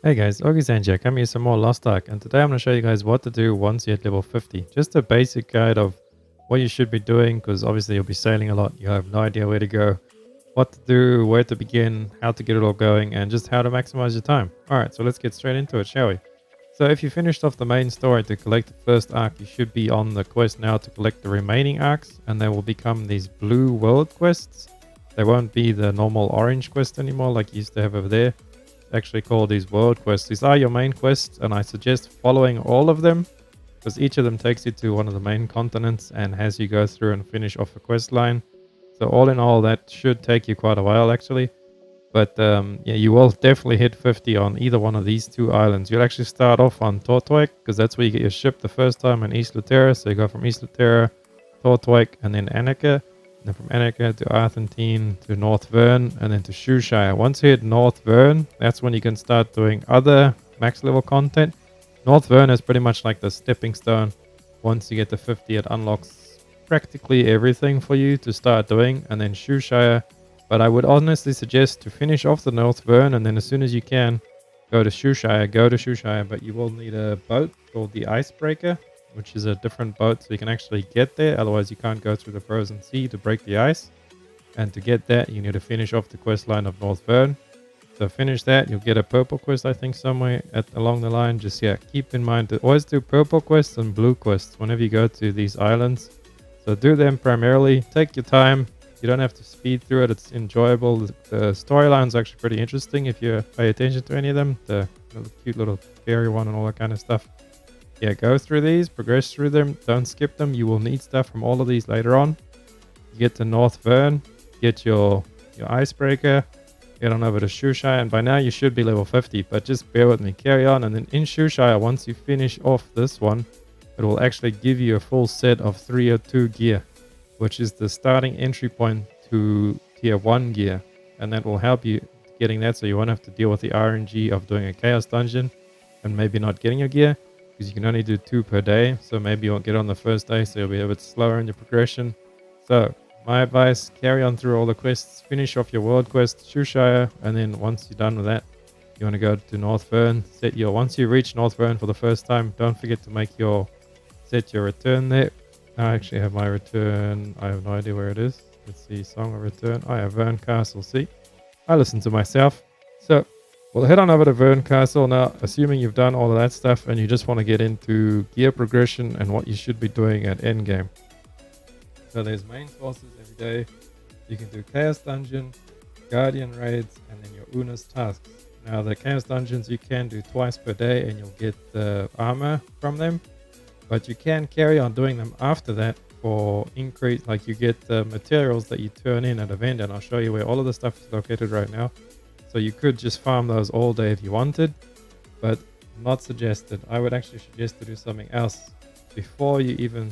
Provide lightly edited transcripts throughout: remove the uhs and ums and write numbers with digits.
Hey guys, August here, coming with some more Lost Ark, and today I'm going to show you guys what to do once you hit level 50. Just a basic guide of what you should be doing, because obviously you'll be sailing a lot, you have no idea where to go, what to do, where to begin, how to get it all going, and just how to maximize your time. Alright, so let's get straight into it, shall we? So if you finished off the main story to collect the first Ark, you should be on the quest now to collect the remaining Arks, and they will become these blue world quests. They won't be the normal orange quest anymore like you used to have over there. Actually call these world quests. These are your main quests, and I suggest following all of them because each of them takes you to one of the main continents and has you go through and finish off a quest line. So all in all, that should take you quite a while actually. But yeah, you will definitely hit 50 on either one of these two islands. You'll actually start off on Tortoik because that's where you get your ship the first time in East Lutera. So you go from East Lutera, Tortoik, and then Annika. And then from Annika to Argentine to North Vern and then to Shoeshire. Once you hit North Vern, that's when you can start doing other max level content. North Vern is pretty much like the stepping stone. Once you get to 50, it unlocks practically everything for you to start doing. And then Shoeshire. But I would honestly suggest to finish off the North Vern, and then as soon as you can, go to Shoeshire. But you will need a boat called the Icebreaker, which is a different boat, so you can actually get there. Otherwise, you can't go through the frozen sea to break the ice. And to get that, you need to finish off the quest line of North Vern. So finish that, you'll get a purple quest, I think, somewhere along the line. Just, yeah, keep in mind to always do purple quests and blue quests whenever you go to these islands. So do them primarily. Take your time. You don't have to speed through it. It's enjoyable. The storyline's actually pretty interesting if you pay attention to any of them. The cute little fairy one and all that kind of stuff. Yeah, go through these, progress through them, don't skip them. You will need stuff from all of these later on. You get to North Vern, get your icebreaker, get on over to Shoeshire, and by now you should be level 50, but just bear with me, carry on. And then in Shoeshire, once you finish off this one, it will actually give you a full set of 302 gear, which is the starting entry point to tier 1 gear, and that will help you getting that, so you won't have to deal with the RNG of doing a chaos dungeon and maybe not getting your gear, because you can only do 2 per day. So maybe you'll get on the first day, so you'll be a bit slower in your progression. So my advice, carry on through all the quests, finish off your world quest, Shoeshire, and then once you're done with that, you want to go to North Vern. Once you reach North Vern for the first time, don't forget to set your return there. I actually have my return. I have no idea where it is. Let's see, Song of Return. I have Vern Castle. See, I listen to myself. So we'll head on over to Vern Castle now, assuming you've done all of that stuff and you just want to get into gear progression and what you should be doing at Endgame. So there's main sources every day. You can do Chaos Dungeon, Guardian Raids, and then your Una's tasks. Now the Chaos Dungeons you can do twice per day and you'll get the armor from them. But you can carry on doing them after that for increase, like you get the materials that you turn in at a vendor, and I'll show you where all of the stuff is located right now. So you could just farm those all day if you wanted, but not suggested. I would actually suggest to do something else before you even...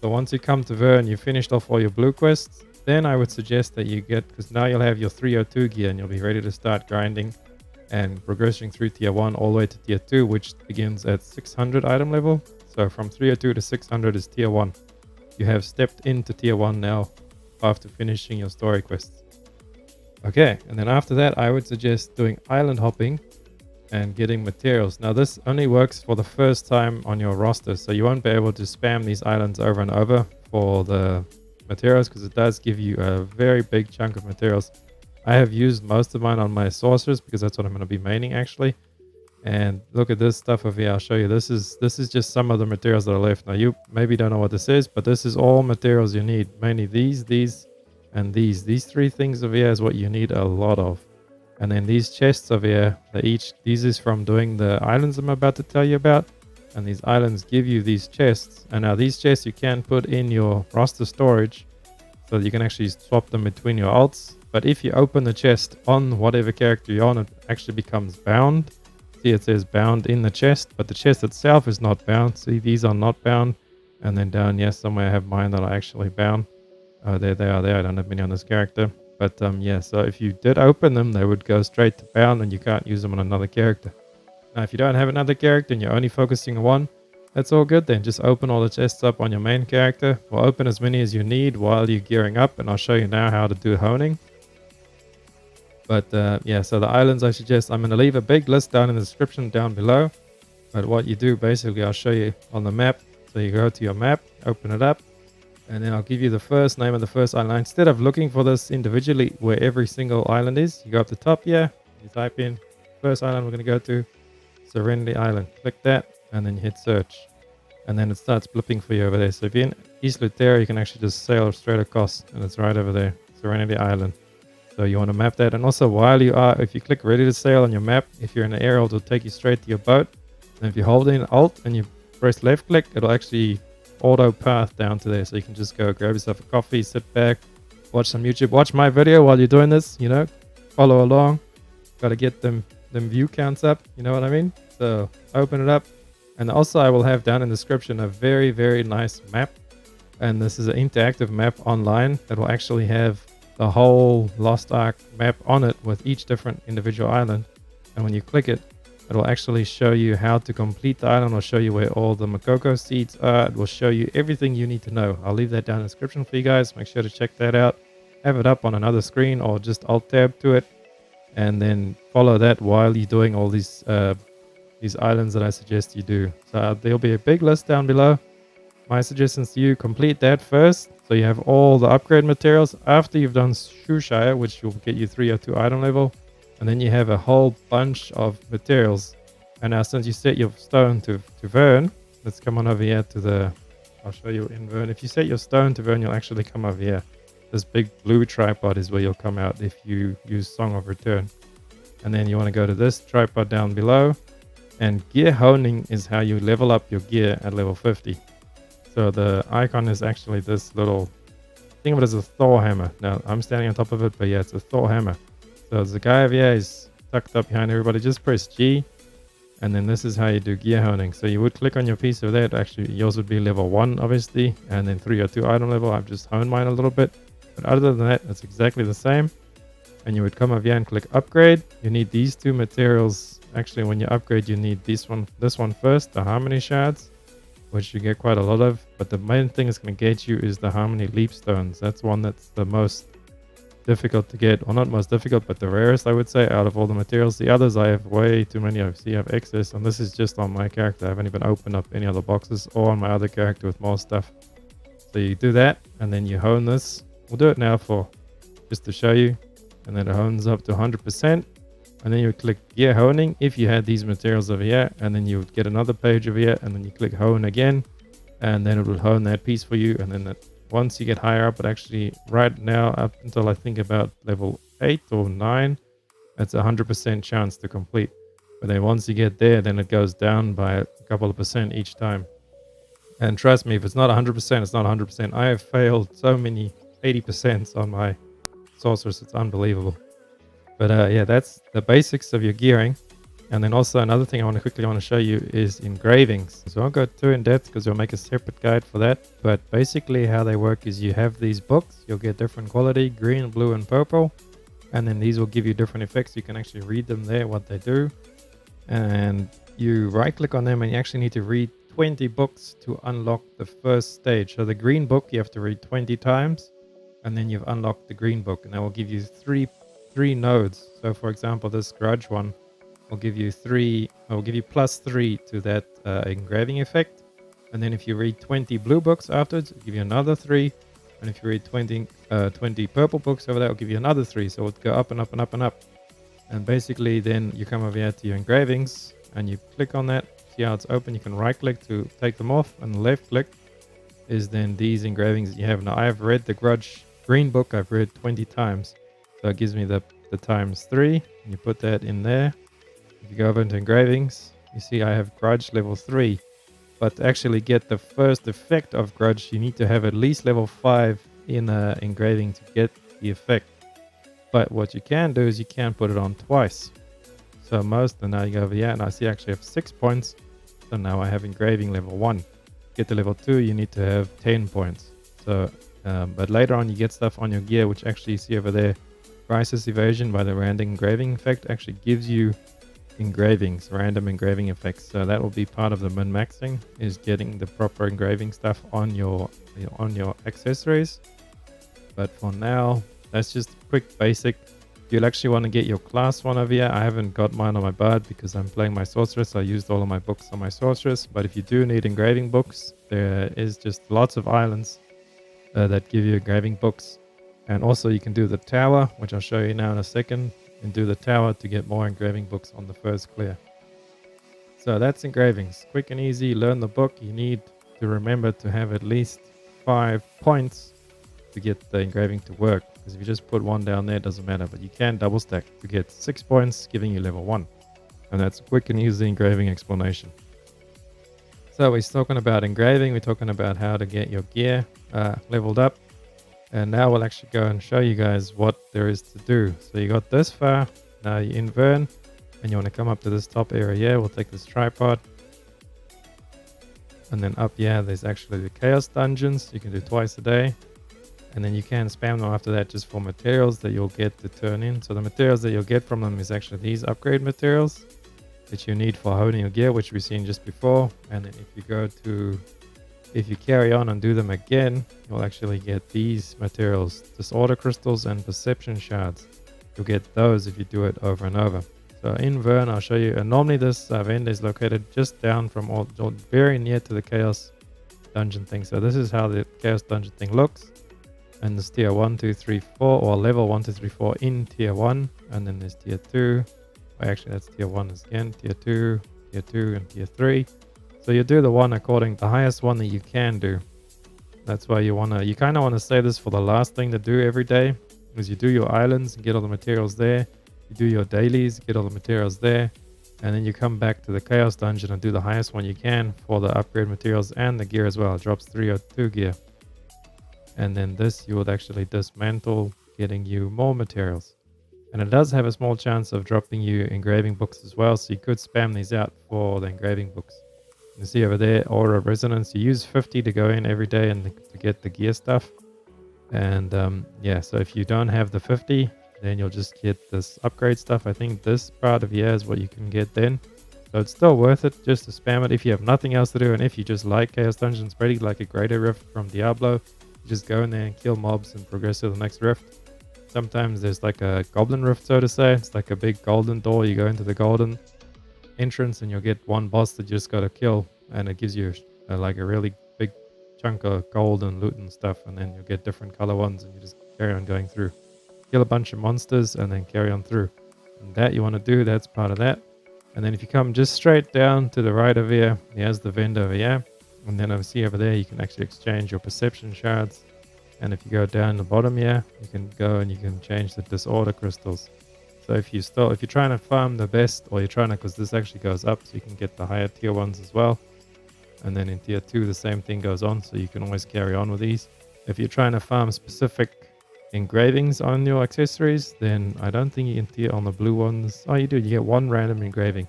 So once you come to Vern, you finished off all your blue quests, then I would suggest that you get, because now you'll have your 302 gear and you'll be ready to start grinding and progressing through tier 1 all the way to tier 2, which begins at 600 item level. So from 302 to 600 is tier 1. You have stepped into tier 1 now after finishing your story quests. Okay, and then after that, I would suggest doing island hopping and getting materials. Now this only works for the first time on your roster, so you won't be able to spam these islands over and over for the materials, because it does give you a very big chunk of materials. I have used most of mine on my sorcerers because that's what I'm going to be maining actually. And look at this stuff over here. I'll show you. This is just some of the materials that are left. Now you maybe don't know what this is, but this is all materials you need. Mainly these, and these. These 3 things over here is what you need a lot of. And then these chests over here, these is from doing the islands I'm about to tell you about. And these islands give you these chests. And now these chests you can put in your roster storage, so that you can actually swap them between your alts. But if you open the chest on whatever character you're on, it actually becomes bound. See, it says bound in the chest, but the chest itself is not bound. See, these are not bound. And then down here somewhere I have mine that are actually bound. Oh, there they are there. I don't have many on this character. But yeah, so if you did open them, they would go straight to bound and you can't use them on another character. Now, if you don't have another character and you're only focusing on one, that's all good then. Just open all the chests up on your main character. Or open as many as you need while you're gearing up. And I'll show you now how to do honing. But yeah, so the islands I suggest, I'm going to leave a big list down in the description down below. But what you do basically, I'll show you on the map. So you go to your map, open it up, and then I'll give you the first name of the first island. Instead of looking for this individually where every single island is, you go up the top here, you type in first island we're going to go to, Serenity Island. Click that, and then you hit search. And then it starts blipping for you over there. So if you're in East Lutera, you can actually just sail straight across, and it's right over there, Serenity Island. So you want to map that. And also while you are, if you click ready to sail on your map, if you're in the area, it'll take you straight to your boat. And if you hold in Alt and you press left click, it'll actually auto path down to there. So you can just go grab yourself a coffee, sit back, watch some YouTube, watch my video while you're doing this, you know, follow along. Got to get them view counts up, you know what I mean? So open it up. And also I will have down in the description a very, very nice map. And this is an interactive map online that will actually have the whole Lost Ark map on it with each different individual island. And when you click it, it will actually show you how to complete the island. It will show you where all the Makoko seeds are. It will show you everything you need to know. I'll leave that down in the description for you guys. Make sure to check that out. Have it up on another screen or just Alt tab to it. And then follow that while you're doing all these islands that I suggest you do. So there'll be a big list down below. My suggestions to you, complete that first. So you have all the upgrade materials after you've done Shoeshire, which will get you 302 item level. And then you have a whole bunch of materials. And now since you set your stone to Vern, let's come on over here to the, I'll show you in Vern. If you set your stone to Vern, you'll actually come over here. This big blue tripod is where you'll come out if you use Song of Return. And then you want to go to this tripod down below. And gear honing is how you level up your gear at level 50. So the icon is actually this little, think of it as a Thor hammer. Now I'm standing on top of it, but yeah, it's a Thor hammer. So there's a guy over here, he's tucked up behind everybody. Just press G, and then this is how you do gear honing. So you would click on your piece of that. Actually, yours would be level 1, obviously, and then 302 item level. I've just honed mine a little bit. But other than that, it's exactly the same. And you would come over here and click upgrade. You need these two materials. Actually, when you upgrade, you need this one first, the harmony shards, which you get quite a lot of. But the main thing it's going to get you is the harmony leap stones. That's one that's the most difficult to get, or not most difficult, but the rarest, I would say, out of all the materials. The others I have way too many. I see I have excess, and this is just on my character. I haven't even opened up any other boxes, or on my other character with more stuff. So you do that, and then you hone this. We'll do it now for just to show you, and then it hones up to 100%. And then you would click gear honing if you had these materials over here, and then you would get another page over here, and then you click hone again, and then it will hone that piece for you. And then once you get higher up, but actually right now up until I think about level 8 or 9, it's a 100% chance to complete. But then once you get there, then it goes down by a couple of percent each time. And trust me, if it's not 100%, it's not 100%. I have failed so many 80% on my sorceress, it's unbelievable. But yeah, that's the basics of your gearing. And then also another thing I want to show you is engravings. So I won't go too in depth because we'll make a separate guide for that. But basically how they work is you have these books. You'll get different quality, green, blue, and purple. And then these will give you different effects. You can actually read them there, what they do. And you right click on them and you actually need to read 20 books to unlock the first stage. So the green book you have to read 20 times. And then you've unlocked the green book. And that will give you three nodes. So for example, this grudge one will give you +3 to that engraving effect. And then if you read 20 blue books afterwards, it'll give you another 3. And if you read 20 purple books over there, it'll give you another 3. So it'll go up and up and up and up. And basically then you come over here to your engravings and you click on that. See how it's open? You can right click to take them off, and left click is then these engravings that you have. Now I have read the grudge green book, I've read 20 times. So it gives me the ×3, and you put that in there. If you go over into engravings, you see I have grudge level 3. But to actually get the first effect of grudge, you need to have at least level 5 in engraving to get the effect. But what you can do is you can put it on twice. So and now you go over here, and I see I actually have 6 points. So now I have engraving level 1. Get to level 2, you need to have 10 points. So, but later on you get stuff on your gear, which actually you see over there. Crisis evasion by the random engraving effect actually gives you engravings, random engraving effects. So that will be part of the min-maxing, is getting the proper engraving stuff on your accessories. But for now, that's just quick basic You'll actually want to get your class one over here. I haven't got mine on my bard because I'm playing my sorceress. I used all of my books on my sorceress. But if you do need engraving books, there is just lots of islands that give you engraving books. And also you can do the tower, which I'll show you now in a second. You can do the tower to get more engraving books on the first clear. So that's engravings. Quick and easy. Learn the book. You need to remember to have at least 5 points to get the engraving to work. Because if you just put 1 down there, it doesn't matter. But you can double stack to get 6 points, giving you level 1. And that's a quick and easy engraving explanation. So we're talking about engraving. We're talking about how to get your gear leveled up. And now we'll actually go and show you guys what there is to do. So you got this far. Now you're in Vern. And you want to come up to this top area here. We'll take this tripod. And then up here, there's actually the Chaos Dungeons. You can do twice a day. And then you can spam them after that just for materials that you'll get to turn in. So the materials that you'll get from them is actually these upgrade materials that you need for honing your gear, which we've seen just before. And then if you carry on and do them again, you'll actually get these materials, disorder crystals and perception shards. You'll get those if you do it over and over. So in Vern, I'll show you. And normally this vendor is located just down from very near to the Chaos Dungeon thing. So this is how the Chaos Dungeon thing looks. And there's tier 1, 2, 3, 4, or level 1, 2, 3, 4 in tier 1. And then there's tier 2. Actually, that's tier 1 again. Tier 2, and tier 3. So you do the one according to the highest one that you can do. That's why you kind of want to say this for the last thing to do every day. Is you do your islands and get all the materials there. You do your dailies, get all the materials there. And then you come back to the Chaos Dungeon and do the highest one you can for the upgrade materials and the gear as well. It drops 3 or 2 gear. And then this you would actually dismantle, getting you more materials. And it does have a small chance of dropping you engraving books as well. So you could spam these out for the engraving books. You see over there, Aura of Resonance. You use 50 to go in every day and to get the gear stuff. And yeah, so if you don't have the 50, then you'll just get this upgrade stuff. I think this part of here is what you can get then. So it's still worth it just to spam it if you have nothing else to do. And if you just like Chaos Dungeons, pretty like a Greater Rift from Diablo, you just go in there and kill mobs and progress to the next rift. Sometimes there's like a goblin rift, so to say. It's like a big golden door. You go into the golden entrance and you'll get one boss that you just got to kill. And it gives you like a really big chunk of gold and loot and stuff. And then you'll get different color ones and you just carry on going through. Kill a bunch of monsters and then carry on through. And that you want to do, that's part of that. And then if you come just straight down to the right of here, here's the vendor over here. And then over there, you can actually exchange your perception shards. And if you go down the bottom here, you can go and you can change the disorder crystals. So if you're trying to farm the best, or you're trying to, because this actually goes up, so you can get the higher tier ones as well. And then in tier 2, the same thing goes on, so you can always carry on with these. If you're trying to farm specific engravings on your accessories, then I don't think you can tier on the blue ones. Oh, you do. You get 1 random engraving.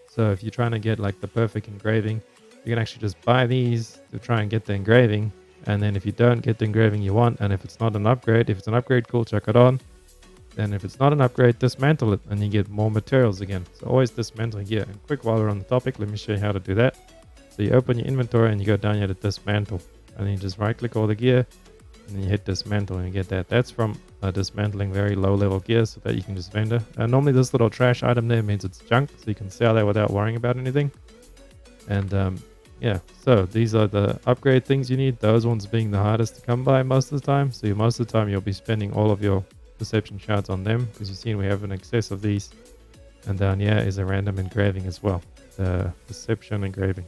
So if you're trying to get like the perfect engraving, you can actually just buy these to try and get the engraving. And then if you don't get the engraving you want, and if it's not an upgrade, if it's an upgrade, cool, chuck it on. Then if it's not an upgrade, dismantle it and you get more materials again. So always dismantle gear. And quick, while we're on the topic, let me show you how to do that. So you open your inventory and you go down here to dismantle. And then you just right click all the gear and then you hit dismantle and you get that. That's from dismantling very low level gear so that you can just vendor. And normally this little trash item there means it's junk, so you can sell that without worrying about anything. And yeah, so these are the upgrade things you need. Those ones being the hardest to come by most of the time. So most of the time you'll be spending all of your perception shards on them, because you've seen we have an excess of these. And down here is a random engraving as well, the perception engraving.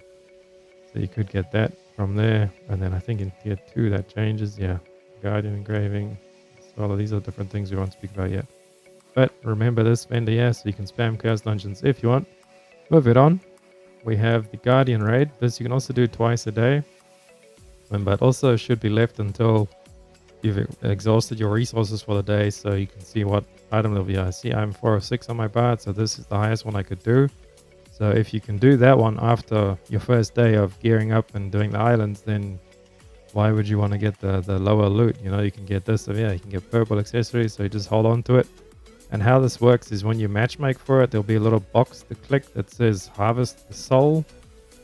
So you could get that from there. And then I think in tier 2 that changes. Yeah, guardian engraving. So all of these are different things we won't speak about yet. But remember this vendor here, so you can spam Chaos Dungeons if you want. Move it on. We have the Guardian Raid. This you can also do twice a day. But also should be left until you've exhausted your resources for the day, so you can see what item level you are. See, I'm 4 of 6 on my bard, so this is the highest one I could do. So if you can do that one after your first day of gearing up and doing the islands, then why would you want to get the lower loot? You know, you can get this over here. You can get purple accessories, so you just hold on to it. And how this works is when you matchmake for it, there'll be a little box to click that says harvest the soul.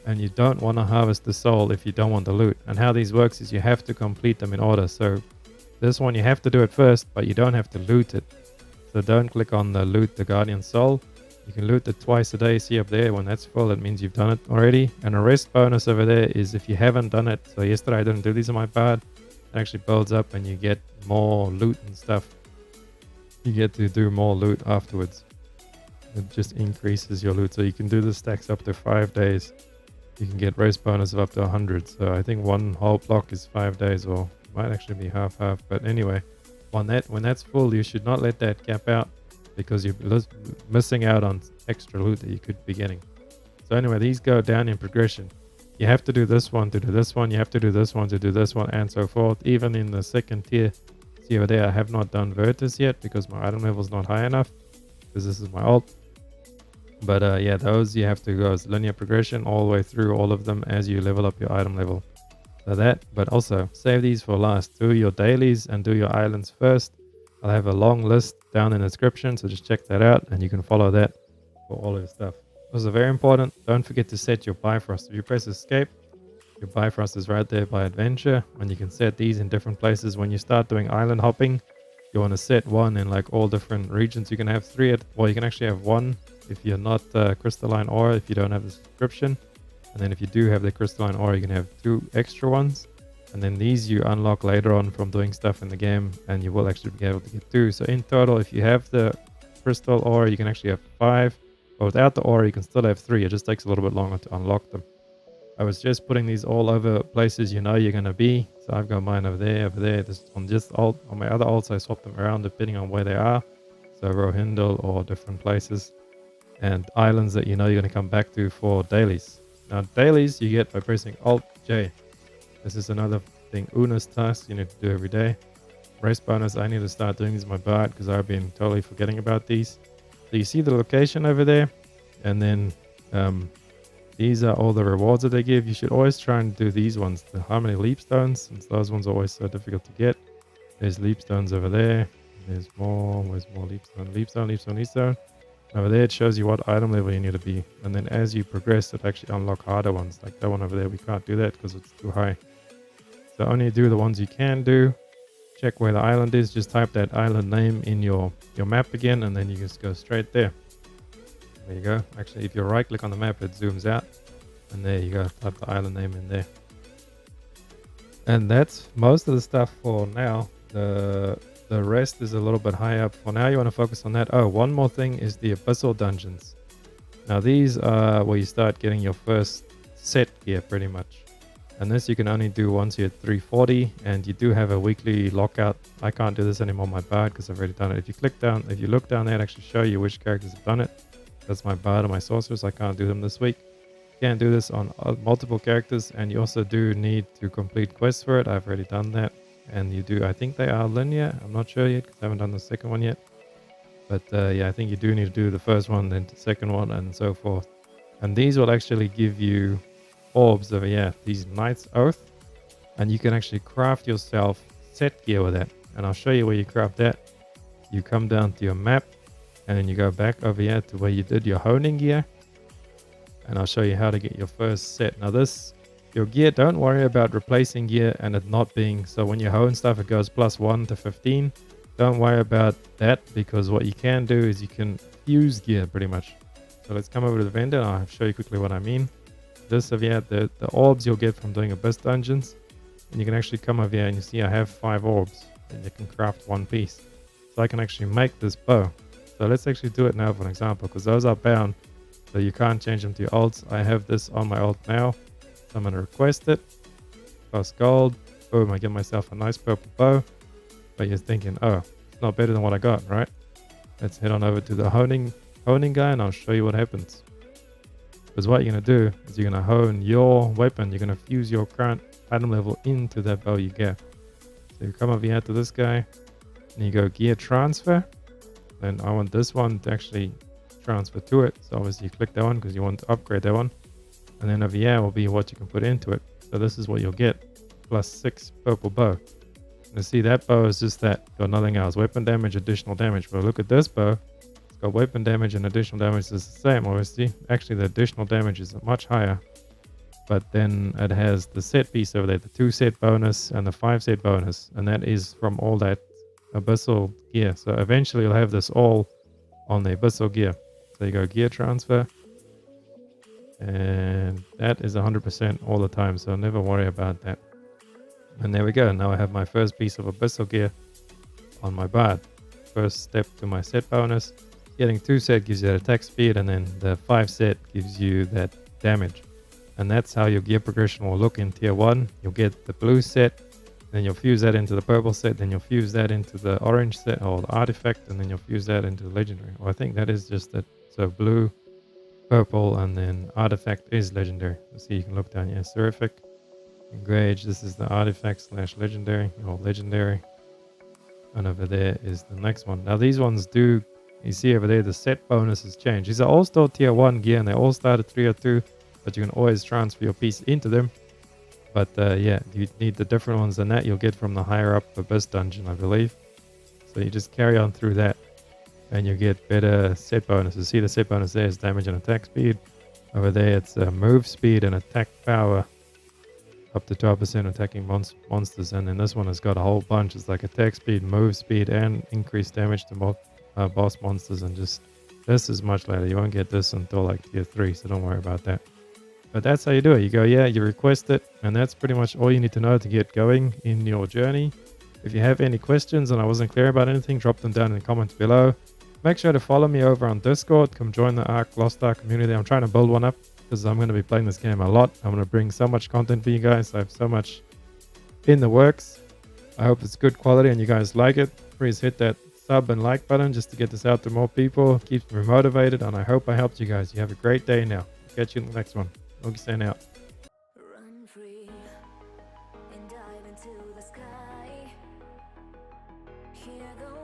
And you don't want to harvest the soul if you don't want the loot. And how these works is you have to complete them in order. So this one you have to do it first, but you don't have to loot it. So don't click on the loot the Guardian Soul. You can loot it twice a day. See up there, when that's full, it means you've done it already. And a rest bonus over there is if you haven't done it. So yesterday I didn't do these on my part. It actually builds up and you get more loot and stuff. You get to do more loot afterwards. It just increases your loot. So you can do the stacks up to 5 days. You can get rest bonus of up to 100. So I think one whole block is 5 days, or might actually be half. But anyway, when that's full, you should not let that cap out, because you're missing out on extra loot that you could be getting. So anyway, these go down in progression. You have to do this one to do this one. You have to do this one to do this one, and so forth. Even in the second tier, see over there, I have not done Virtus yet because my item level is not high enough, because this is my alt. But yeah, those you have to go as linear progression all the way through all of them as you level up your item level. So that, but also save these for last. Do your dailies and do your islands first. I'll have a long list down in the description, so just check that out and you can follow that for all of your stuff. Also very important, don't forget to set your Bifrost. If you press escape, your Bifrost is right there by adventure, and you can set these in different places. When you start doing island hopping, you want to set one in like all different regions. You can have three, well, you can actually have one if you're not crystalline ore, if you don't have the subscription. And then if you do have the crystalline ore, you can have 2 extra ones. And then these you unlock later on from doing stuff in the game, and you will actually be able to get 2. So in total, if you have the crystal ore, you can actually have 5. But without the ore, you can still have 3. It just takes a little bit longer to unlock them. I was just putting these all over places you know you're going to be. So I've got mine over there. This on just alt. On my other alts, I swap them around depending on where they are. So Rohindel or different places. And islands that you know you're going to come back to for dailies. Now dailies you get by pressing Alt J. This is another thing, Una's task you need to do every day. Race bonus, I need to start doing these in my bard because I've been totally forgetting about these. So you see the location over there, and then these are all the rewards that they give. You should always try and do these ones, the Harmony Leapstones, since those ones are always so difficult to get. There's Leapstones over there. There's more, where's more Leapstone. Over there it shows you what item level you need to be, and then as you progress it actually unlock harder ones. Like that one over there, we can't do that because it's too high. So only do the ones you can do. Check where the island is, just type that island name in your map again, and then you just go straight there. There you go. Actually, if you right click on the map, it zooms out, and there you go, type the island name in there. And that's most of the stuff for now. The rest is a little bit high up. For now, you want to focus on that. Oh, one more thing is the Abyssal dungeons. Now, these are where you start getting your first set gear, pretty much. And this you can only do once you're at 340, and you do have a weekly lockout. I can't do this anymore on my bard because I've already done it. If you look down there, it actually show you which characters have done it. That's my bard and my sorcerers. I can't do them this week. You can do this on multiple characters, and you also do need to complete quests for it. I've already done that. And you do, I think they are linear. I'm not sure yet because I haven't done the second one yet. But yeah, I think you do need to do the first one, then the second one, and so forth. And these will actually give you orbs over here, these Knight's Oath. And you can actually craft yourself set gear with that. And I'll show you where you craft that. You come down to your map, and then you go back over here to where you did your honing gear. And I'll show you how to get your first set. Now your gear, don't worry about replacing gear and it not being, so when you hone stuff it goes +1 to 15. Don't worry about that, because what you can do is you can fuse gear pretty much. So let's come over to the vendor and I'll show you quickly what I mean. This over here, the orbs you'll get from doing Abyss dungeons, and you can actually come over here and you see I have 5 orbs and you can craft 1 piece. So I can actually make this bow. So let's actually do it now for an example, because those are bound, so you can't change them to your alts. I have this on my alt now. So I'm going to request it, cost gold, boom, I get myself a nice purple bow. But you're thinking, oh, it's not better than what I got, right? Let's head on over to the honing guy and I'll show you what happens. Because what you're going to do is you're going to hone your weapon, you're going to fuse your current item level into that bow you get. So you come over here to this guy and you go gear transfer. And I want this one to actually transfer to it. So obviously you click that one because you want to upgrade that one. And then over here will be what you can put into it. So this is what you'll get. +6 purple bow. And you see that bow is just that. Got nothing else. Weapon damage, additional damage. But look at this bow. It's got weapon damage and additional damage is the same, obviously. Actually, the additional damage is much higher. But then it has the set piece over there. The 2 set bonus and the 5 set bonus. And that is from all that Abyssal Gear. So eventually you'll have this all on the Abyssal Gear. So you go gear transfer, and that is 100% all the time, so never worry about that. And there we go. Now I have my first piece of Abyssal Gear on my bard. First step to my set bonus. Getting 2 set gives you that attack speed, and then the 5 set gives you that damage. And that's how your gear progression will look in tier 1. You'll get the blue set, then you'll fuse that into the purple set, then you'll fuse that into the orange set or the artifact, and then you'll fuse that into the legendary. Well, I think that is just it. So blue, purple, and then artifact is legendary. See, you can look down here. Seraphic, Engrage, this is the artifact / legendary or legendary. And over there is the next one. Now these ones do, you see over there, the set bonuses change. These are all still tier 1 gear and they all start at 302, but you can always transfer your piece into them. But yeah, you need the different ones than that you'll get from the higher up Abyss dungeon, I believe. So you just carry on through that and you get better set bonuses. See the set bonus there is damage and attack speed. Over there it's move speed and attack power. Up to 12% attacking monsters, and then this one has got a whole bunch. It's like attack speed, move speed, and increased damage to boss monsters. And just this is much later. You won't get this until like tier 3, so don't worry about that. But that's how you do it. You go, yeah, you request it, and that's pretty much all you need to know to get going in your journey. If you have any questions and I wasn't clear about anything, drop them down in the comments below. Make sure to follow me over on Discord. Come join the Ark Lost Ark community. I'm trying to build one up, because I'm going to be playing this game a lot. I'm going to bring so much content for you guys. I have so much in the works. I hope it's good quality and you guys like it. Please hit that sub and like button just to get this out to more people. Keeps me motivated, and I hope I helped you guys. You have a great day now. Catch you in the next one. Loki out. Run free and dive into the sky. Hear the